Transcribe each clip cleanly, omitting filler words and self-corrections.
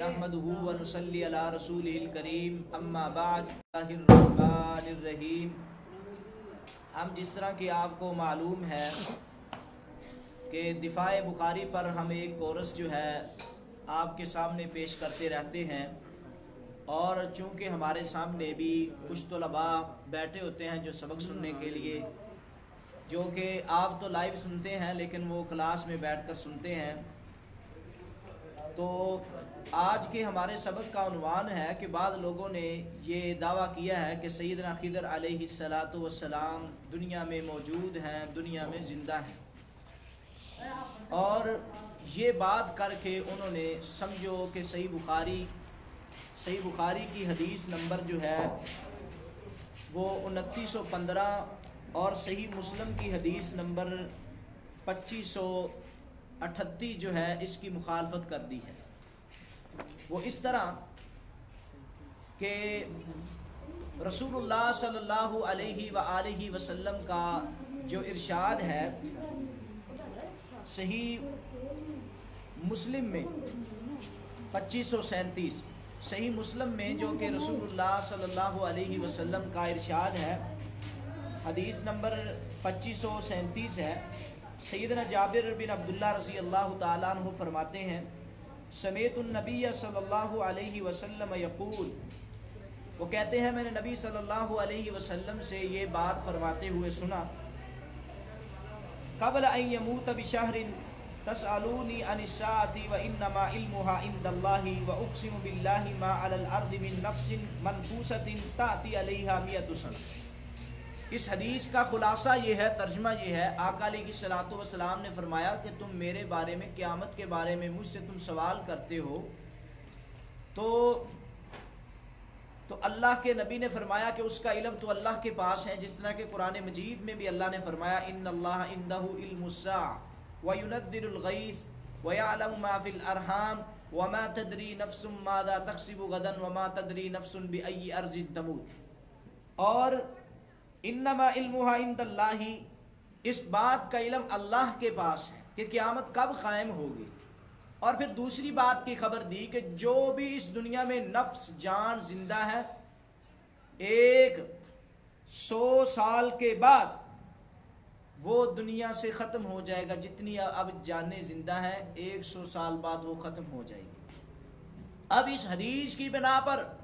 नहमदुहु व नुसल्ली अला रसूलिल करीम अम्मा बाद बिस्मिल्लाहिर्रहमानिर्रहीम। हम जिस तरह कि आपको मालूम है कि दिफ़ाए बुखारी पर हम एक कोर्स जो है आपके सामने पेश करते रहते हैं, और चूँकि हमारे सामने भी कुछ तलबा बैठे होते हैं जो सबक सुनने के लिए, जो कि आप तो लाइव सुनते हैं लेकिन वो क्लास में बैठकर सुनते हैं। तो आज के हमारे सबक का उन्वान है कि बाद लोगों ने ये दावा किया है कि सैयदना खिदर अलैहिस्सलातु वस्सलाम दुनिया में मौजूद हैं, दुनिया में ज़िंदा हैं, और ये बात करके उन्होंने समझो कि सही बुखारी की हदीस नंबर जो है वो 2915 और सही मुस्लिम की हदीस नंबर 2538 जो है इसकी मुखालफत कर दी है। वो इस तरह कि रसूलुल्लाह सल्लल्लाहु अलैहि वसल्लम का जो इरशाद है सही मुस्लिम में 2537, सही मुस्लिम में जो कि रसूलुल्लाह सल्लल्लाहु अलैहि वसल्लम का इरशाद है, हदीस नंबर 2537 है। सैयदना जाबिर बिन अब्दुल्लाह रज़ी अल्लाह ताला अन्हु फरमाते हैं, समेतुन नबी सल्लल्लाहु अलैहि वसल्लम यक़ूल, वो कहते हैं मैंने नबी सल्लल्लाहु अलैहि वसल्लम से ये बात फरमाते हुए सुना, क़ब्ल अन यमूत बिशहरिन तसअलूनी अनिस्साअति व इन्नमा इल्मुहा इंदल्लाहि व उक़सिमु बिल्लाहि मा अलल अर्दि मिन नफ्सिन मनफूसतिन ताती अलैहा मियतु सना। इस हदीस का खुलासा ये है, तर्जुमा ये है, आका अलैहिस्सलातु वस्सलाम ने फरमाया कि तुम मेरे बारे में, क़यामत के बारे में मुझसे तुम सवाल करते हो, तो अल्लाह के नबी ने फरमाया कि उसका इल्म तो अल्लाह के पास है, जिस तरह के कुरान मजीद में भी अल्लाह ने फरमाया इन्नल्लाह इंदहु इल्मुस्साअ व युनद्दिरुल गैस व यअलमु मा फिल अरहाम व मा तदरी नफ्सुम माज़ा तक्सिबु गदन व मा तदरी नफ्सुन बिअय्यि अर्ज़िन तमूत। और इन्नमा इल्मुहा इंदल्लाहि, इस बात का इल्म अल्लाह के पास है कि क़यामत कब कायम होगी। और फिर दूसरी बात की खबर दी कि जो भी इस दुनिया में नफ्स जान जिंदा है, 100 साल के बाद वो दुनिया से ख़त्म हो जाएगा। जितनी अब जाने जिंदा है 100 साल बाद वो ख़त्म हो जाएगी। अब इस हदीस की बिना पर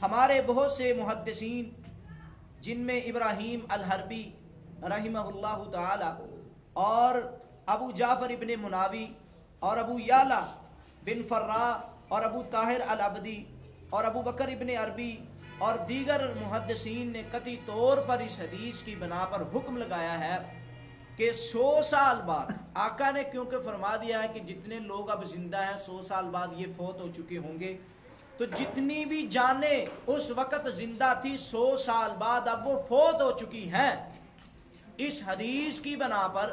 हमारे बहुत से मुहद्दिसीन, जिनमें इब्राहीम अल-हरबी रहिमहुल्लाहु ताला और अबू जाफ़र इब्ने मुनावी और अबू याला बिन फर्रा और अबू ताहिर अल-अबदी और अबू बकर इब्ने अरबी और दीगर मुहद्दिसीन ने कती तौर पर इस हदीस की बना पर हुक्म लगाया है कि 100 साल बाद, आका ने क्योंकि फरमा दिया है कि जितने लोग अब जिंदा हैं 100 साल बाद ये फौत हो चुके होंगे, तो जितनी भी जाने उस वक़्त जिंदा थी 100 साल बाद अब वो फौत हो चुकी हैं। इस हदीस की बना पर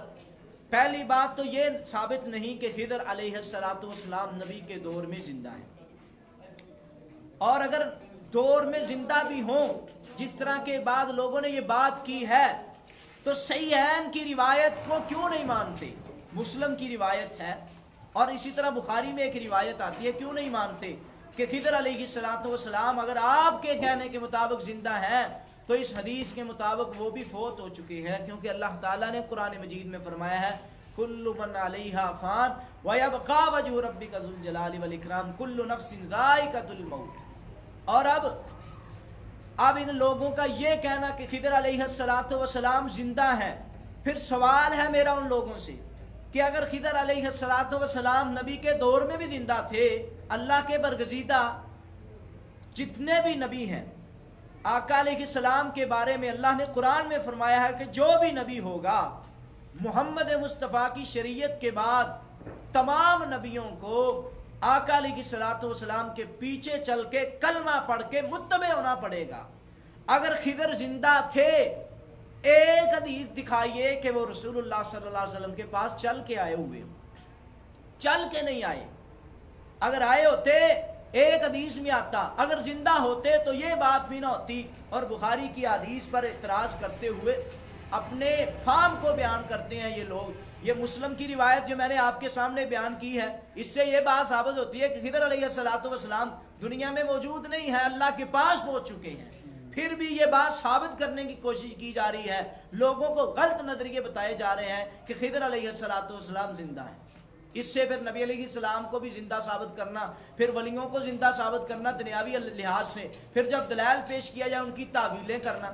पहली बात तो ये साबित नहीं कि खिदर अलैहिस्सलातु वस्सलाम नबी के दौर में जिंदा है, और अगर दौर में जिंदा भी हों, जिस तरह के बाद लोगों ने ये बात की है, तो सहीहैन की रिवायत को क्यों नहीं मानते? मुस्लिम की रिवायत है और इसी तरह बुखारी में एक रिवायत आती है, क्यों नहीं मानते कि खिदर अलैहिस्सलातु वस्सलाम अगर आपके कहने के मुताबिक जिंदा है तो इस हदीस के मुताबिक वो भी फौत हो चुके हैं, क्योंकि अल्लाह ताला ने कुरान मजीद में फरमाया है कुल्लु मन अलैहा फान व यबका वजहु रब्बिका ज़ुल जलाली वल इकराम कुल्लु नफ्सिन ज़ाइक़तुल मौत। और अब इन लोगों का ये कहना कि खिदर अलैहिस्सलातु वस्सलाम जिंदा है, फिर सवाल है मेरा उन लोगों से कि अगर खिदर अलैहिस्सलातु वस्सलाम नबी के दौर में भी जिंदा थे, अल्लाह के बरगज़ीदा जितने भी नबी हैं, आका अलैहिस्सलाम के बारे में अल्लाह ने कुरान में फरमाया है कि जो भी नबी होगा मोहम्मद मुस्तफ़ा की शरीयत के बाद तमाम नबियों को आका अलैहिस्सलातु वस्सलाम के पीछे चल के कलमा पढ़ के मुत्तबे होना पड़ेगा। अगर खिदर जिंदा थे, एक हदीस दिखाइए कि वो रसूलुल्लाह सल्लल्लाहु अलैहि वसल्लम के पास चल के आए हुए, चल के नहीं आए। अगर आए होते एक हदीस में आता, अगर जिंदा होते तो ये बात भी ना होती। और बुखारी की हदीस पर इतराज करते हुए अपने फाम को बयान करते हैं ये लोग, یہ مسلم کی روایت جو میں نے آپ کے سامنے بیان کی ہے، اس سے یہ بات ثابت ہوتی ہے کہ خضر علیہ السلام دنیا میں موجود نہیں ہے، اللہ کے پاس پہنچ چکے ہیں۔ پھر بھی یہ بات ثابت کرنے کی کوشش کی جا رہی ہے، لوگوں کو غلط نظریے بتائے جا رہے ہیں کہ خضر علیہ السلام زندہ ہے۔ اس سے پھر نبی علیہ السلام کو بھی زندہ ثابت کرنا، پھر ولیوں کو زندہ ثابت کرنا دنیاوی لحاظ سے، پھر جب دلائل پیش کیا جائے ان کی تعویلیں کرنا،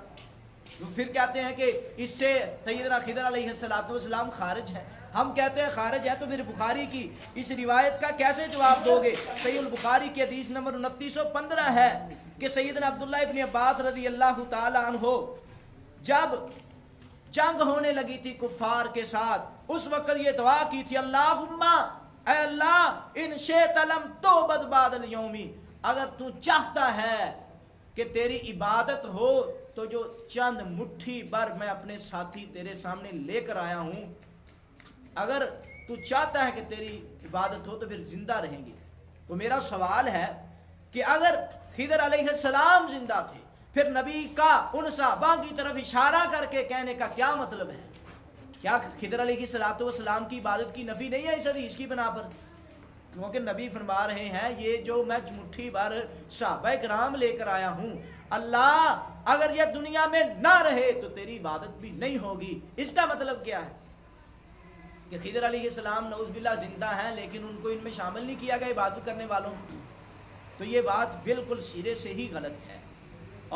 پھر کہتے ہیں کہ اس سے سیدنا خضر علیہ السلام خارج ہے۔ ہم کہتے ہیں خارج ہے تو پھر بخاری کی اس روایت کا کیسے جواب دو گے؟ صحیح البخاری کی حدیث نمبر 2915 ہے کہ سیدنا عبداللہ ابن عباس رضی اللہ تعالی عنہ جب جنگ ہونے لگی تھی کفار کے ساتھ، اس وقت یہ دعا کی تھی، اللہم اے اللہ ان شئت لم تعبد بعد اليوم، اگر تو چاہتا ہے کہ تیری عبادت ہو تو جو چند مٹھی بر میں اپنے ساتھی تیرے سامنے لے کر آیا ہوں، اگر تو چاہتا ہے کہ تیری عبادت ہو تو پھر زندہ رہیں گے۔ تو میرا سوال ہے کہ اگر خضر علیہ السلام زندہ تھے، پھر نبی کا ان صحابہ کی طرف اشارہ کر کے کہنے کا کیا مطلب ہے؟ کیا خضر علیہ السلام کی عبادت کی نفی نہیں ہے اس حدیث کی بنا پر؟ کیونکہ نبی فرما رہے ہیں یہ جو میں مٹھی بھر صحابہ کرام لے کر آیا ہوں، اللہ اگر یہ دنیا میں نہ رہے تو تیری عبادت بھی نہیں ہوگی۔ اس کا مطلب کیا ہے؟ کہ خضر علیہ السلام نعوذ باللہ زندہ ہیں لیکن ان کو ان میں شامل نہیں کیا گیا عبادت کرنے والوں کو۔ تو یہ بات بالکل سرے سے ہی غلط ہے،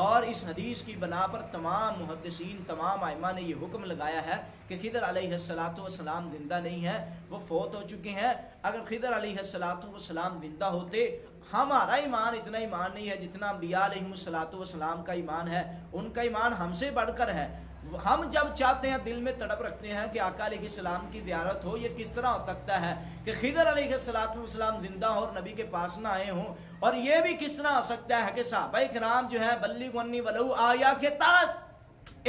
اور اس حدیث کی بنا پر تمام محدثین، تمام ائمہ نے یہ حکم لگایا ہے کہ خضر علیہ السلام زندہ نہیں ہے، وہ فوت ہو چکے ہیں۔ اگر خضر علیہ السلام زندہ ہوتے، ہمارا ایمان اتنا ایمان نہیں ہے جتنا انبیاء علیہ السلام کا ایمان ہے، ان کا ایمان ہم سے بڑھ کر ہے۔ ہم جب چاہتے ہیں، دل میں تڑپ رکھتے ہیں کہ آقا علیہ السلام کی زیارت ہو، یہ کس طرح ہو سکتا ہے کہ خضر علیہ السلام زندہ ہو اور نبی کے پاس نہ آئے ہوں، اور یہ بھی کس طرح ہو سکتا ہے کہ صحابہ کرام جو ہے بلغ عنی ولو آیا کے تحت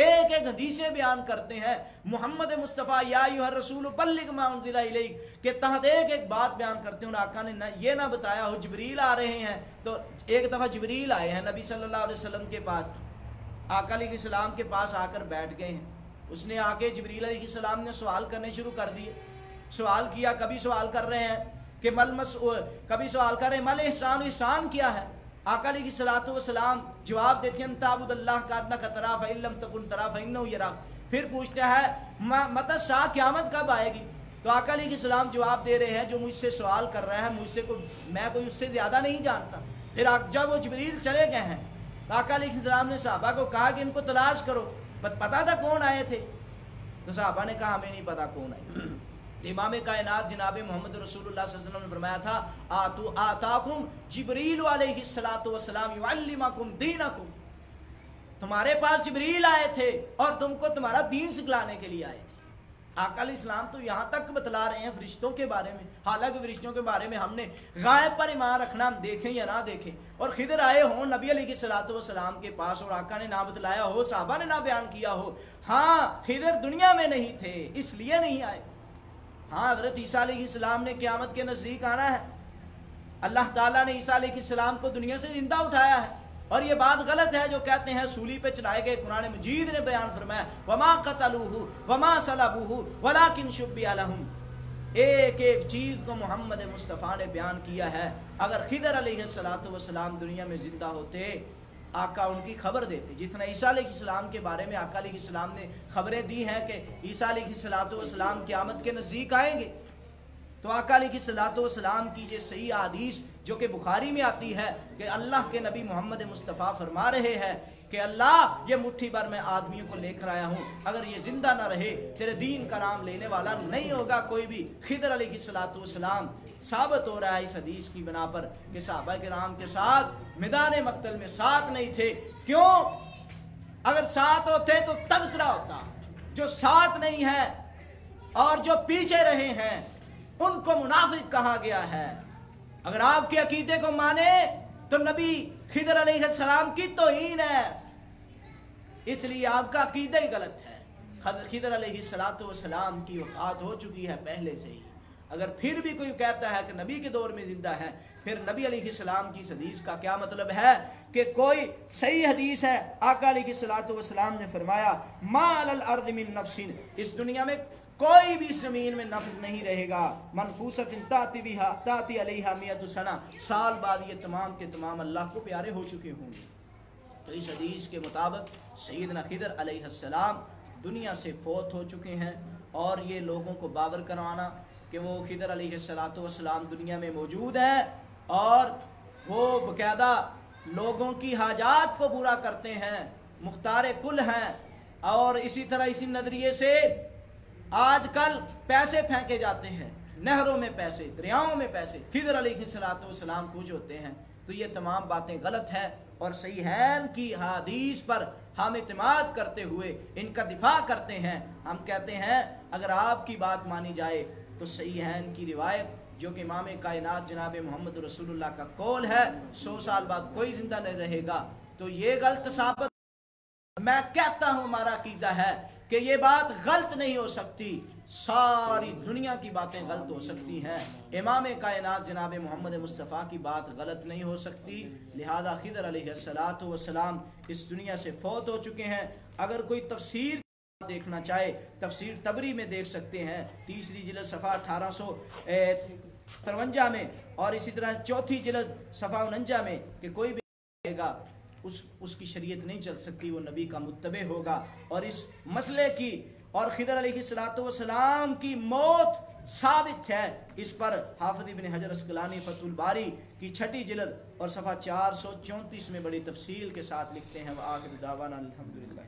ایک ایک حدیثیں بیان کرتے ہیں، محمد مصطفیٰ یا ایھا الرسول بلغ ما انزل الیک کے تحت ایک ایک بات بیان کرتے ہیں۔ اور آقا نے یہ نہ بتایا ہو جبریل آ رہے ہیں، تو ایک دفعہ جبریل آئے ہیں نبی صلی اللہ علیہ وسلم کے پاس، آقا علیہ السلام کے پاس آ کر بیٹھ گئے ہیں۔ اس نے آگے جبریل علیہ السلام نے سوال کرنے شروع کر دیے، سوال کیا، کبھی سوال کر رہے ہیں کہ کبھی سوال کر رہے ہیں مل احسان، احسان کیا ہے؟ آقا علیہ السلام جواب دیتے ہیں تعبد اللہ کانک تراہ فإن لم تکن تراہ فإنہ یراک۔ پھر پوچھتا ہے متی الساعہ، قیامت کب آئے گی؟ تو آقا علیہ السلام جواب دے رہے ہیں جو مجھ سے سوال کر رہا ہے مجھ سے میں کوئی اس سے زیادہ نہیں جانتا۔ پھر جب وہ جبریل چلے گئے ہیں، آقا علیہ السلام نے صحابہ کو کہا کہ ان کو تلاش کرو، پتا تھا کون آئے تھے؟ تو صحابہ نے کہا ہمیں نہیں پتا کون آئے۔ امام کائنات جناب محمد رسول اللہ صلی اللہ علیہ وسلم نے فرمایا تھا آتاکم جبریل علیہ السلام یعلمکم دینکم، تمہارے پاس جبریل آئے تھے اور تم کو تمہارا دین سکھلانے کے لیے آئے تھے۔ آقا علیہ السلام تو یہاں تک بتلا رہے ہیں فرشتوں کے بارے میں، حالانکہ فرشتوں کے بارے میں ہم نے غائب پر ایمان رکھنا، ہم دیکھیں یا نہ دیکھیں، اور خضر آئے ہوں نبی علیہ السلام کے پاس اور آقا نے نہ بتلایا ہو، صحابہ نے نہ بیان کیا ہو، ہاں خضر دنیا میں نہیں تھے اس لیے نہیں آئے۔ ہاں حضرت عیسیٰ علیہ السلام نے قیامت کے نزدیک آنا ہے، اللہ تعالیٰ نے عیسیٰ علیہ السلام کو دنیا سے زندہ اٹھایا ہے، اور یہ بات غلط ہے جو کہتے ہیں سولی پہ چڑھائے گئے۔ قرآن مجید نے بیان فرمایا وما قتلوہ وما صلبوہ ولکن شبہ لہم، ایک ایک چیز کو محمد مصطفیٰ نے بیان کیا ہے۔ اگر خضر علیہ السلام دنیا میں زندہ ہوتے، آقا ان کی خبر دیتے، جتنا عیسیٰ علیہ السلام کے بارے میں آقا علیہ السلام نے خبریں دی ہیں کہ عیسیٰ علیہ السلام قیامت کے نزدیک آئیں گے، تو آقا علیہ السلام کی یہ صحیح حدیث جو کہ بخاری میں آتی ہے کہ اللہ کے نبی محمد مصطفیٰ فرما رہے ہیں کہ اللہ یہ مٹھی بھر میں آدمیوں کو لے کر آیا ہوں، اگر یہ زندہ نہ رہے تیرے دین کا نام لینے والا نہیں ہوگا کوئی بھی۔ خضر علیہ السلام ثابت ہو رہا ہے اس حدیث کی بنا پر کہ صحابہ کرام کے ساتھ میدان مقتل میں ساتھ نہیں تھے۔ کیوں؟ اگر ساتھ ہوتے تو تذکرہ ہوتا، جو ساتھ نہیں ہے اور جو پیچھے رہے ہیں ان کو منافق کہا گیا ہے۔ اگر آپ کے عقیدے کو مانے تو نبی خضر علیہ السلام کی توہین ہے، اس لیے آپ کا عقیدہ ہی غلط ہے۔ خضر علیہ السلام کی وفات ہو چکی ہے پہلے سے ہی۔ اگر پھر بھی کوئی کہتا ہے کہ نبی کے دور میں زندہ ہے، پھر نبی علیہ السلام کی اس حدیث کا کیا مطلب ہے کہ کوئی صحیح حدیث ہے، آقا علیہ السلام نے فرمایا ما علی الارض من نفس، اس دنیا میں कोई भी जमीन में नफ्ज नहीं रहेगा। मनफूसतिन ताती बिहा ताती अलैहा मियतु सना, साल बाद ये तमाम के तमाम अल्लाह को प्यारे हो चुके होंगे। तो इस हदीस के मुताबिक सैयदना खिदर अलैहिस्सलाम दुनिया से फौत हो चुके हैं, और ये लोगों को बावर करवाना कि वो खिदर अलैहिस्सलाम दुनिया में मौजूद हैं और वो बकायदा लोगों की हाजात को पूरा करते हैं, मुख्तार कुल हैं। और इसी तरह इसी नजरिए से आजकल पैसे फेंके जाते हैं, नहरों में पैसे, दरियाओं में पैसे, खिदर अलैहिस्सलाम कुछ होते हैं। तो ये तमाम बातें गलत हैं, और सहीहैन की हदीस पर हम इत्मीद करते हुए इनका दिफा करते हैं। हम कहते हैं अगर आपकी बात मानी जाए तो सहीहैन की रिवायत जो कि इमाम कायनात जनाब मोहम्मद रसूलुल्लाह का कौल है, 100 साल बाद कोई जिंदा नहीं रहेगा, तो ये गलत साबित। मैं कहता हूं हमारा अकीदा है कि ये बात गलत नहीं हो सकती, सारी दुनिया की बातें गलत हो सकती हैं, इमाम कायनात जनाब मोहम्मद मुस्तफ़ा की बात गलत नहीं हो सकती। लिहाजा खिदर अलैहिस्सलाम इस दुनिया से फौत हो चुके हैं। अगर कोई तफसीर देखना चाहे, तफसीर तबरी में देख सकते हैं, 3री जिल्द सफ़ा 1853 में, और इसी तरह 4थी जिल्द सफ़ा 49 में, कि कोई भी उसकी शरीयत नहीं चल सकती, वो नबी का मुत्तबे होगा। और इस मसले की और खिदर अलैहिस्सलाम की मौत साबित है, इस पर हाफिज़ इब्न हजर अस्क़लानी फतहुल बारी की 6ठी जिल्द और सफ़ा 434 में बड़ी तफसील के साथ लिखते हैं। व आखिर दावाना अल्हम्दुलिल्लाह।